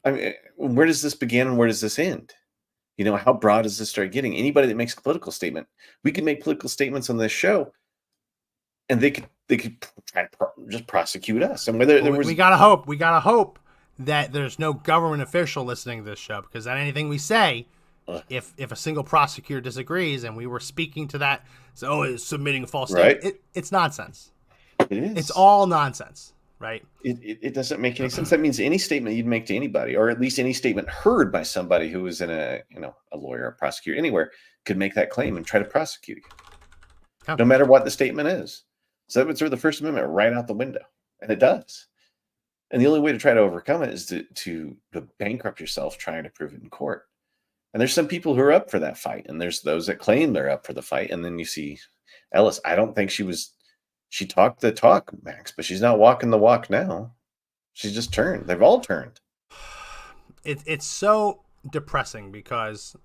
I mean, where does this begin and where does this end? You know, how broad does this start getting? Anybody that makes a political statement, we can make political statements on this show, and they could try to just prosecute us. And whether there was, we gotta hope that there's no government official listening to this show, because on anything we say, if a single prosecutor disagrees and we were speaking to that, so it's submitting a false statement, it's nonsense. It is. It's all nonsense, right? It doesn't make any sense. That means any statement you'd make to anybody, or at least any statement heard by somebody who was in a lawyer, a prosecutor, anywhere, could make that claim and try to prosecute you, no matter what the statement is. So that would throw the First Amendment right out the window, and it does. And the only way to try to overcome it is to bankrupt yourself trying to prove it in court. And there's some people who are up for that fight, and there's those that claim they're up for the fight. And then you see Ellis. I don't think she talked the talk, Max, but she's not walking the walk now. She's just turned. They've all turned. It's so depressing because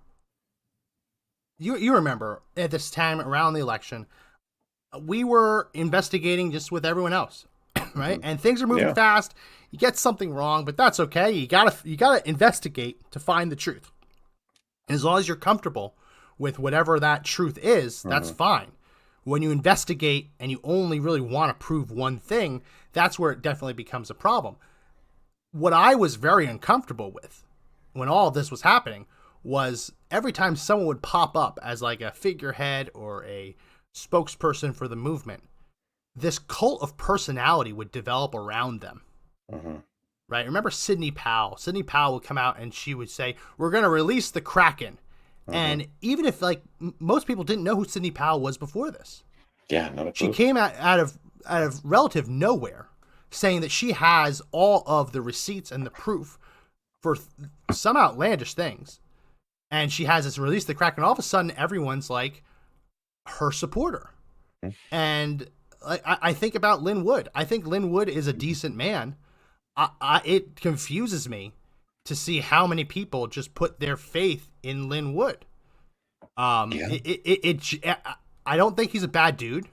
you remember at this time around the election, we were investigating just with everyone else, right? And things are moving fast. You get something wrong, but that's okay. You gotta investigate to find the truth. And as long as you're comfortable with whatever that truth is, that's fine. When you investigate and you only really want to prove one thing, that's where it definitely becomes a problem. What I was very uncomfortable with when all of this was happening was every time someone would pop up as like a figurehead or a spokesperson for the movement, this cult of personality would develop around them. Right? Remember Sidney Powell? Sidney Powell would come out and she would say, "We're going to release the Kraken." And even if like most people didn't know who Sidney Powell was before this, not a clue. she came out of relative nowhere, saying that she has all of the receipts and the proof for some outlandish things, and she has this release the Kraken. All of a sudden, everyone's like her supporter, and I think about Lynn Wood. I think Lynn Wood is a decent man. It confuses me to see how many people just put their faith in Lynn Wood. I don't think he's a bad dude,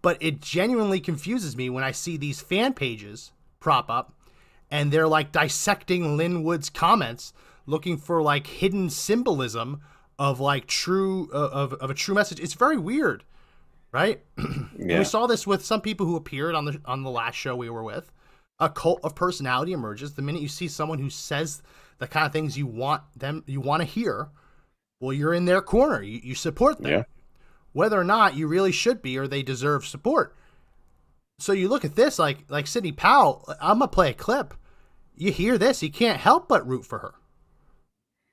but it genuinely confuses me when I see these fan pages prop up and they're like dissecting Lynn Wood's comments, looking for like hidden symbolism of like of a true message. It's very weird, right? We saw this with some people who appeared on the last show we were with. A cult of personality emerges the minute you see someone who says the kind of things you want to hear. Well, you're in their corner. You support them, whether or not you really should be or they deserve support. So you look at this like Sidney Powell. I'm gonna play a clip. You hear this, you can't help but root for her.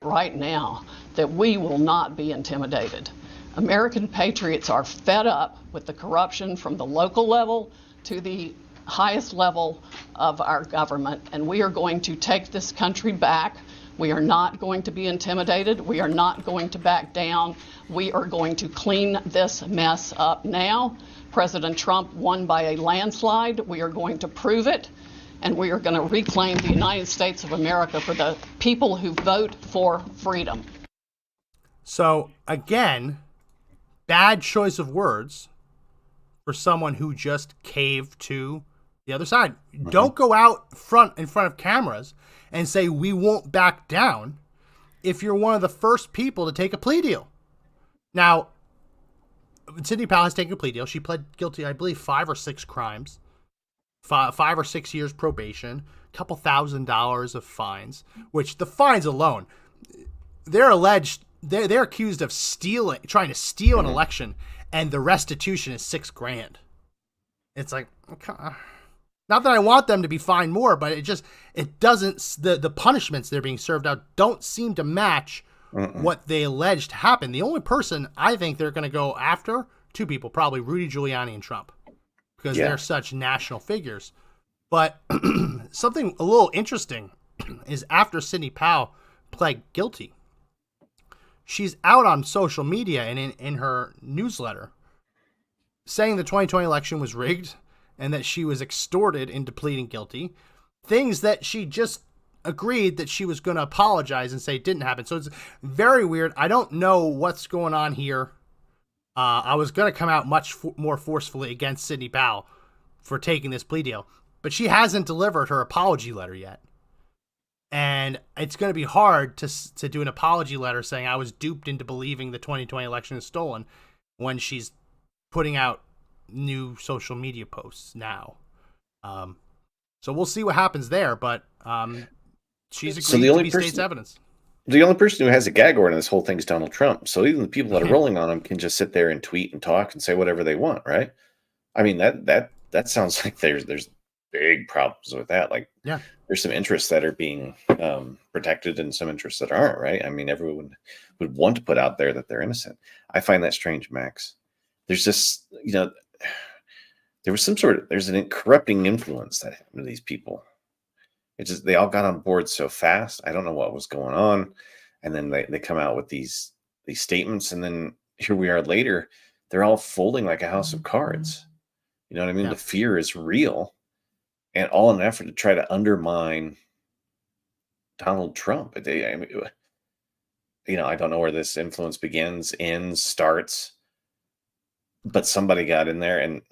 Right now, that we will not be intimidated. American patriots are fed up with the corruption from the local level to the highest level of our government, and we are going to take this country back. We are not going to be intimidated. We are not going to back down. We are going to clean this mess up now. President Trump won by a landslide. We are going to prove it, and we are going to reclaim the United States of America for the people who vote for freedom. So again, bad choice of words for someone who just caved to the other side. Don't go out in front of cameras and say we won't back down if you're one of the first people to take a plea deal. Now, Sidney Powell has taken a plea deal. She pled guilty, I believe, 5 or 6 crimes, 5 or 6 years probation, a couple $1,000s of fines, which the fines alone, they're accused of trying to steal an election, and the restitution is $6,000. It's like, okay. Not that I want them to be fined more, but it doesn't, the punishments they're being served out don't seem to match what they alleged happened. The only person I think they're going to go after, 2 people, probably Rudy Giuliani and Trump, because they're such national figures. But something a little interesting is after Sidney Powell pled guilty, she's out on social media and in her newsletter saying the 2020 election was rigged and that she was extorted into pleading guilty, things that she just agreed that she was going to apologize and say didn't happen. So it's very weird. I don't know what's going on here. I was going to come out much more forcefully against Sidney Powell for taking this plea deal, but she hasn't delivered her apology letter yet. And it's going to be hard to do an apology letter saying I was duped into believing the 2020 election is stolen when she's putting out new social media posts now. So we'll see what happens there, but she's agreed to be state's evidence. The only person who has a gag order in this whole thing is Donald Trump. So even the people that are rolling on him can just sit there and tweet and talk and say whatever they want, right? I mean, that sounds like there's big problems with that. Like, there's some interests that are being protected and some interests that aren't, right? I mean, everyone would want to put out there that they're innocent. I find that strange, Max. There's just, there was there's an corrupting influence that happened to these people. It's just, they all got on board so fast. I don't know what was going on. And then they come out with these statements, and then here we are later, they're all folding like a house of cards. You know what I mean? Yeah. The fear is real, and all in an effort to try to undermine Donald Trump. I mean, I don't know where this influence begins, ends, starts, but somebody got in there and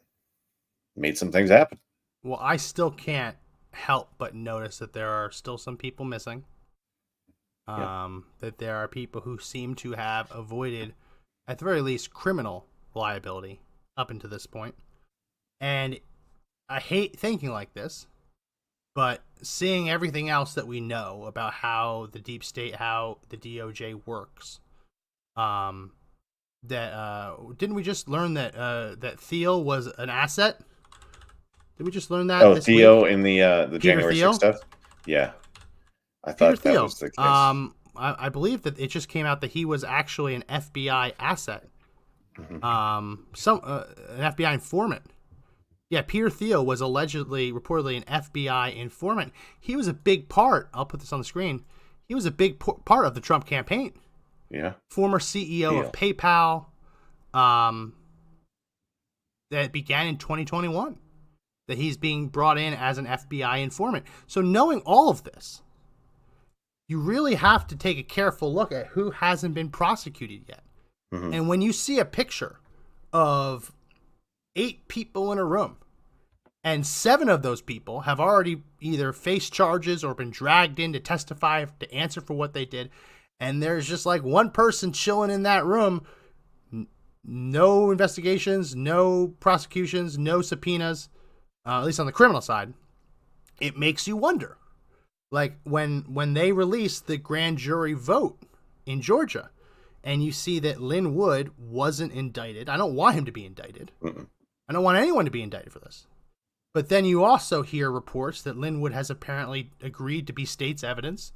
made some things happen. Well, I still can't help but notice that there are still some people missing. That there are people who seem to have avoided, at the very least, criminal liability up until this point. And I hate thinking like this, but seeing everything else that we know about how the deep state, how the DOJ works, didn't we just learn that that Thiel was an asset? Did we just learn that? Oh, this Theo week? in the Peter January Thiel? 6th stuff? Yeah. I Peter thought that Thiel. was the case. I believe that it just came out that he was actually an FBI asset. Mhm. An FBI informant. Yeah, Peter Thiel was reportedly an FBI informant. He was a big part. I'll put this on the screen. He was a big part of the Trump campaign. Yeah. Former CEO of PayPal. That began in 2021. That he's being brought in as an FBI informant. So knowing all of this, you really have to take a careful look at who hasn't been prosecuted yet. Mhm. And when you see a picture of 8 people in a room, and 7 of those people have already either faced charges or been dragged in to testify to answer for what they did, and there's just like one person chilling in that room, no investigations, no prosecutions, no subpoenas, at least on the criminal side, it makes you wonder. Like when they released the grand jury vote in Georgia, and you see that Lin Wood wasn't indicted. I don't want him to be indicted. Mm-mm. I don't want anyone to be indicted for this. But then you also hear reports that Lin Wood has apparently agreed to be state's evidence.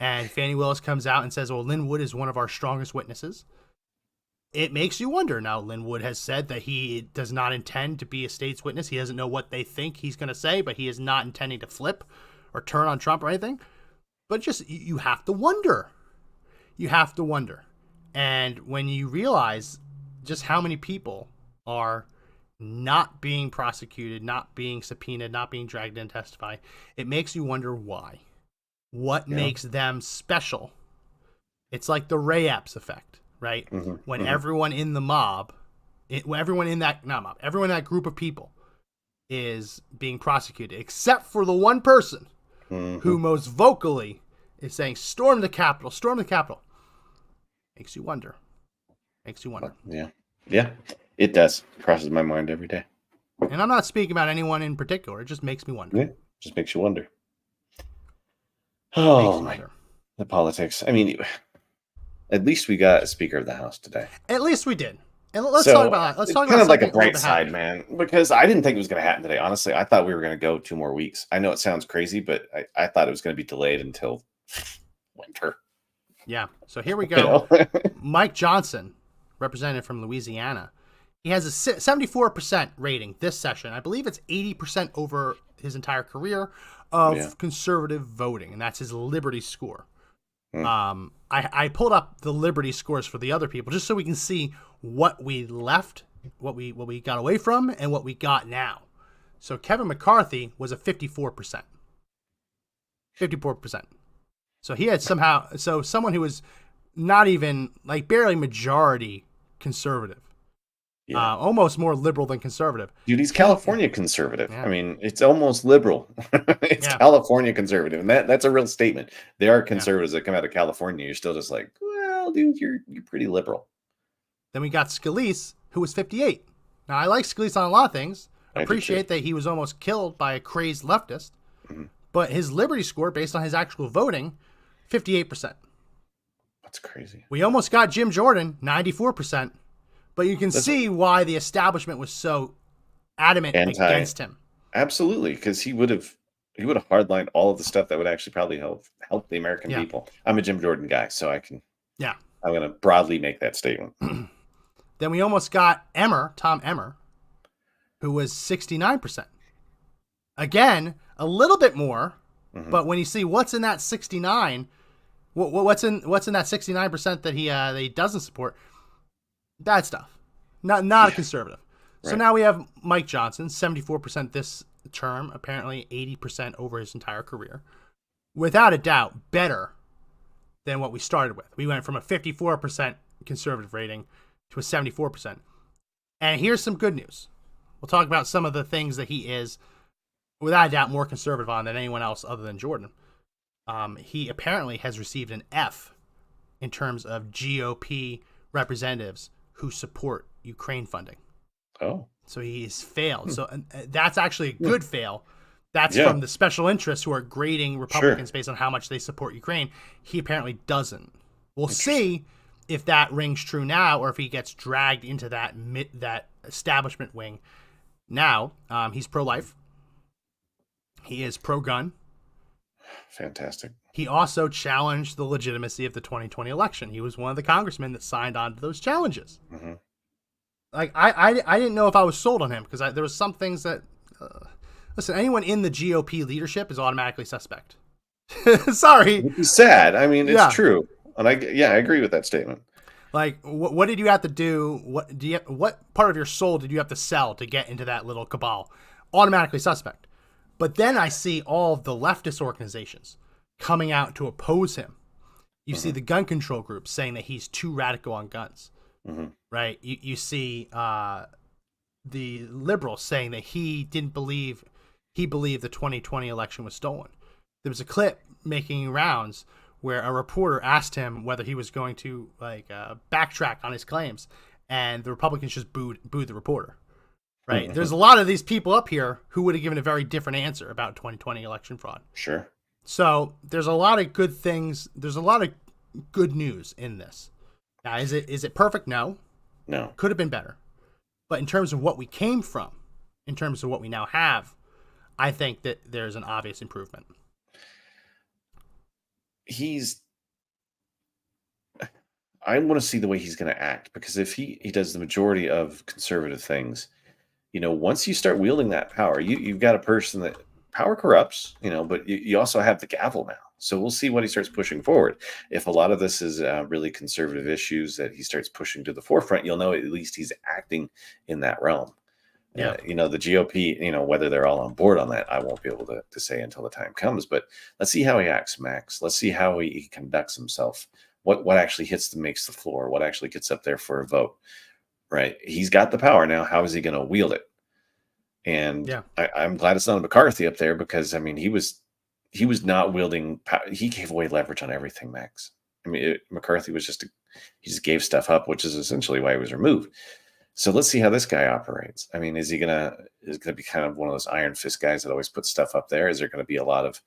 And Fani Willis comes out and says, well, Lin Wood is one of our strongest witnesses. It makes you wonder. Now, Lin Wood has said that he does not intend to be a state's witness. He doesn't know what they think he's going to say, but he is not intending to flip or turn on Trump or anything. But just, you have to wonder. You have to wonder. And when you realize just how many people are not being prosecuted, not being subpoenaed, not being dragged in to testify, it makes you wonder why. What makes them special? It's like the Ray Epps effect, right? Mm-hmm. When everyone in the mob, everyone in that group of people is being prosecuted, except for the one person who most vocally is saying, storm the Capitol, storm the Capitol. Makes you wonder. Yeah, it does. It crosses my mind every day. And I'm not speaking about anyone in particular. It just makes me wonder. Yeah, just makes you wonder. Oh, the politics. I mean, at least we got a Speaker of the House today. At least we did. And let's talk about that. Let's talk about kind of like a something bright little bit side, happening. man, because I didn't think it was going to happen today. Honestly, I thought we were going to go 2 more weeks. I know it sounds crazy, but I thought it was going to be delayed until winter. Yeah. So here we go. You know? Mike Johnson, representative from Louisiana, he has a 74% rating this session. I believe it's 80% over his entire career of conservative voting, and that's his Liberty score. I pulled up the Liberty scores for the other people just so we can see what we left, what we got away from, and what we got now. So Kevin McCarthy was a 54%. 54%. So he had someone who was not even, like, barely majority conservative. Yeah. Almost more liberal than conservative. Dude, he's California conservative. Yeah. I mean, it's almost liberal. It's California conservative, and that's a real statement. There are conservatives that come out of California. You're still just like, well, dude, you're pretty liberal. Then we got Scalise, who was 58. Now, I like Scalise on a lot of things. I appreciate that he was almost killed by a crazed leftist. Mm-hmm. But his Liberty score, based on his actual voting, 58%. That's crazy. We almost got Jim Jordan, 94%. But you can see why the establishment was so adamant against him. Absolutely, because he would have hardlined all of the stuff that would actually probably help the American people. I'm a Jim Jordan guy, so I can. Yeah. I'm going to broadly make that statement. Then we almost got Tom Emmer, who was 69%. Again, a little bit more, but when you see what's in that 69, What's in that 69% that he doesn't support? Bad stuff. Not a conservative. So now we have Mike Johnson, 74% this term, apparently 80% over his entire career. Without a doubt, better than what we started with. We went from a 54% conservative rating to a 74%. And here's some good news. We'll talk about some of the things that he is, without a doubt, more conservative on than anyone else other than Jordan. He apparently has received an F in terms of GOP representatives who support Ukraine funding. Oh. So he's failed. So that's actually a good fail. That's from the special interests who are grading Republicans based on how much they support Ukraine. He apparently doesn't. We'll see if that rings true now or if he gets dragged into that establishment wing. Now, he's pro-life. He is pro-gun. Fantastic. He also challenged the legitimacy of the 2020 election. He was one of the congressmen that signed on to those challenges. Mm-hmm. Like I didn't know if I was sold on him because there was some things that listen, anyone in the GOP leadership is automatically suspect. Sorry, it's sad. I mean, it's true, and I agree with that statement. Like, what did you have to do? What part of your soul did you have to sell to get into that little cabal? Automatically suspect. But then I see all of the leftist organizations coming out to oppose him. You see the gun control groups saying that he's too radical on guns. Mm-hmm. Right? You see the liberals saying that he believed the 2020 election was stolen. There was a clip making rounds where a reporter asked him whether he was going to backtrack on his claims, and the Republicans just booed the reporter. Right? Mm-hmm. There's a lot of these people up here who would have given a very different answer about 2020 election fraud. Sure. So there's a lot of good things. There's a lot of good news in this. Now, is it perfect? No. Could have been better. But in terms of what we came from, in terms of what we now have, I think that there's an obvious improvement. I want to see the way he's going to act, because if he does the majority of conservative things, once you start wielding that power, you've got a person that power corrupts, but you also have the gavel now. So we'll see what he starts pushing forward. If a lot of this is really conservative issues that he starts pushing to the forefront, you'll know at least he's acting in that realm. Yeah. The GOP, whether they're all on board on that, I won't be able to say until the time comes. But let's see how he acts, Max. Let's see how he conducts himself. What actually makes the floor? What actually gets up there for a vote? Right? He's got the power now. How is he going to wield it? And I'm glad it's not McCarthy up there, because I mean he was not wielding power. He gave away leverage on everything, Max. I mean McCarthy was he just gave stuff up, which is essentially why he was removed. So let's see how this guy operates. I mean, is it gonna be kind of one of those iron fist guys that always puts stuff up there? Is there going to be a lot of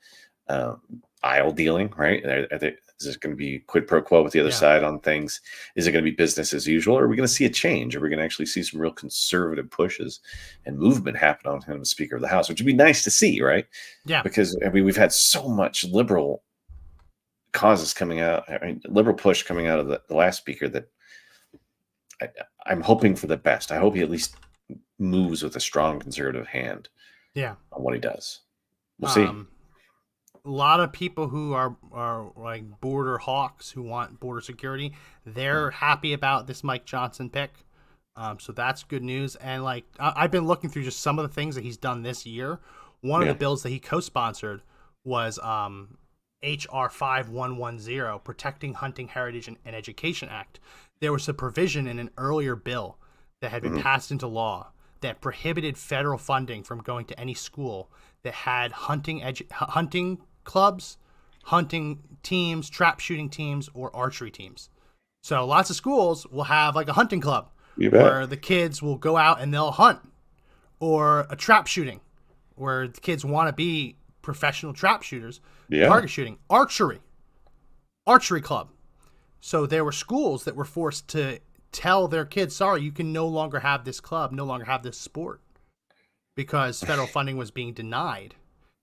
aisle dealing, right? Is it going to be quid pro quo with the other side on things? Is it going to be business as usual? Or are we going to see a change? Are we going to actually see some real conservative pushes and movement happen on him as Speaker of the House, which would be nice to see, right? Yeah. Because I mean, we've had so much liberal causes coming out, liberal push coming out of the last Speaker that I'm hoping for the best. I hope he at least moves with a strong conservative hand on what he does. We'll see. A lot of people who are like border hawks who want border security, they're happy about this Mike Johnson pick. So that's good news. And like I've been looking through just some of the things that he's done this year. One of the bills that he co-sponsored was HR 5110, Protecting Hunting Heritage and Education Act. There was a provision in an earlier bill that had been passed into law that prohibited federal funding from going to any school that had hunting clubs, hunting teams, trap shooting teams, or archery teams. So lots of schools will have like a hunting club where the kids will go out and they'll hunt, or a trap shooting where the kids want to be professional trap shooters, target shooting, archery club. So there were schools that were forced to tell their kids, sorry, you can no longer have this club, no longer have this sport, because federal funding was being denied.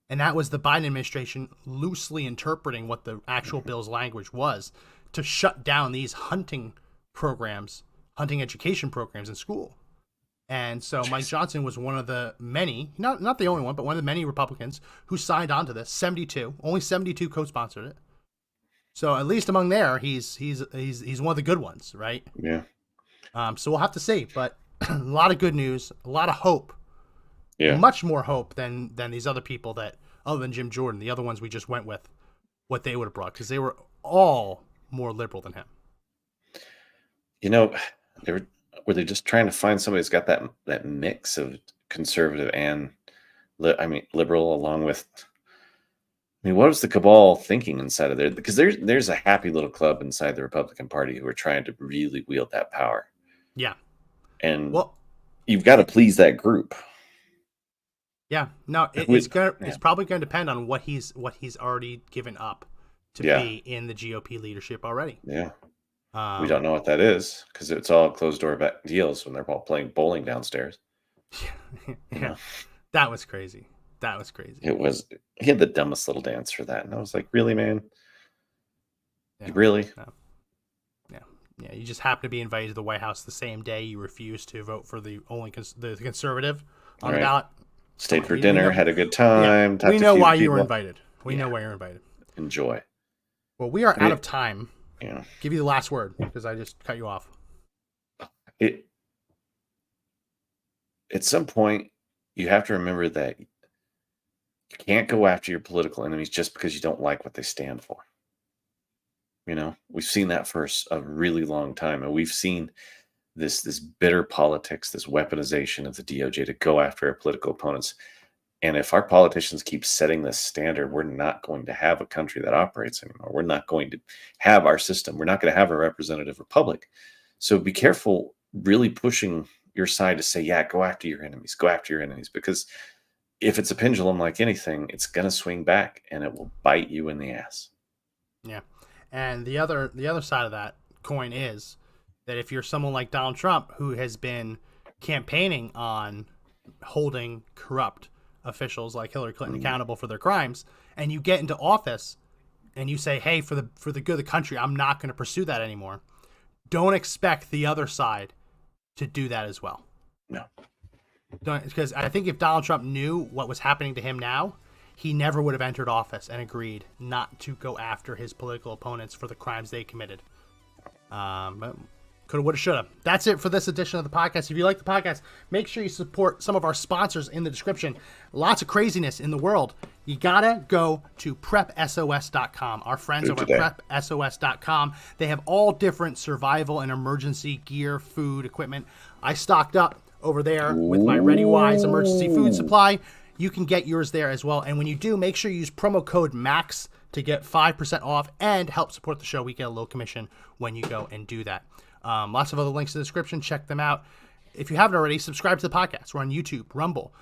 And that was the Biden administration loosely interpreting what the actual bill's language was to shut down these hunting programs, hunting education programs in school. And so Mike Johnson was one of the many, not the only one, but one of the many Republicans who signed on to this. 72, only 72 co-sponsored it. So at least among there, he's one of the good ones, right? Yeah. So we'll have to see, but a lot of good news, a lot of hope. Yeah. Much more hope than these other people that, other than Jim Jordan, the other ones we just went with, what they would have brought, because they were all more liberal than him. You know, were they just trying to find somebody who's got that mix of conservative and liberal, along with. I mean, what was the cabal thinking inside of there? Because there's a happy little club inside the Republican Party who are trying to really wield that power. Yeah. And well, you've got to please that group. Yeah. No, it's probably going to depend on what he's already given up to be in the GOP leadership already. Yeah. We don't know what that is because it's all closed door deals when they're all playing bowling downstairs. Yeah. That was crazy. It was. He had the dumbest little dance for that, and I was like, "Really, man? Yeah. Really?" No. Yeah. You just happen to be invited to the White House the same day you refused to vote for the conservative on the ballot. Stayed for dinner, had a good time. Yeah. We know why you were invited. We know why you're invited. Enjoy. Well, we are out of time. Yeah. Give you the last word because I just cut you off. At some point, you have to remember that you can't go after your political enemies just because you don't like what they stand for. We've seen that for a really long time, and we've seen this bitter politics, this weaponization of the DOJ to go after our political opponents. And if our politicians keep setting this standard, we're not going to have a country that operates anymore. We're not going to have our system. We're not going to have a representative republic. So be careful really pushing your side to say, yeah, go after your enemies, because if it's a pendulum like anything, it's going to swing back and it will bite you in the ass. Yeah. And the other side of that coin is that if you're someone like Donald Trump, who has been campaigning on holding corrupt officials like Hillary Clinton accountable for their crimes, and you get into office and you say, hey, for the good of the country, I'm not going to pursue that anymore. Don't expect the other side to do that as well. No. Because I think if Donald Trump knew what was happening to him now, he never would have entered office and agreed not to go after his political opponents for the crimes they committed. But coulda, woulda, shoulda. That's it for this edition of the podcast. If you like the podcast, make sure you support some of our sponsors in the description. Lots of craziness in the world. You gotta go to prepsos.com. Our friends over at prepsos.com. They have all different survival and emergency gear, food, equipment. I stocked up over there with my ReadyWise emergency food supply. You can get yours there as well. And when you do, make sure you use promo code MAX to get 5% off and help support the show. We get a little commission when you go and do that. Lots of other links in the description. Check them out. If you haven't already, subscribe to the podcast. We're on YouTube, Rumble.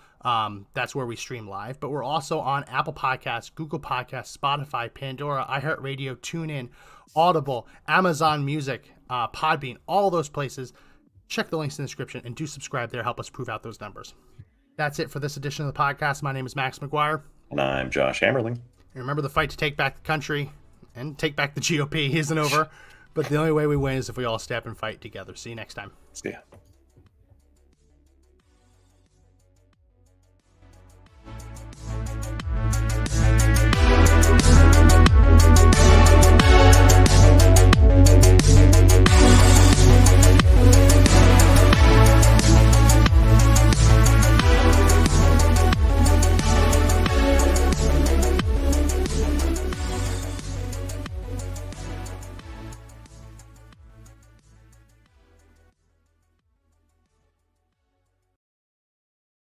That's where we stream live. But we're also on Apple Podcasts, Google Podcasts, Spotify, Pandora, iHeartRadio, TuneIn, Audible, Amazon Music, Podbean, all those places. Check the links in the description and do subscribe there. Help us prove out those numbers. That's it for this edition of the podcast. My name is Max McGuire. And I'm Josh Hammerling. And remember, the fight to take back the country and take back the GOP isn't over. But the only way we win is if we all step and fight together. See you next time. See ya.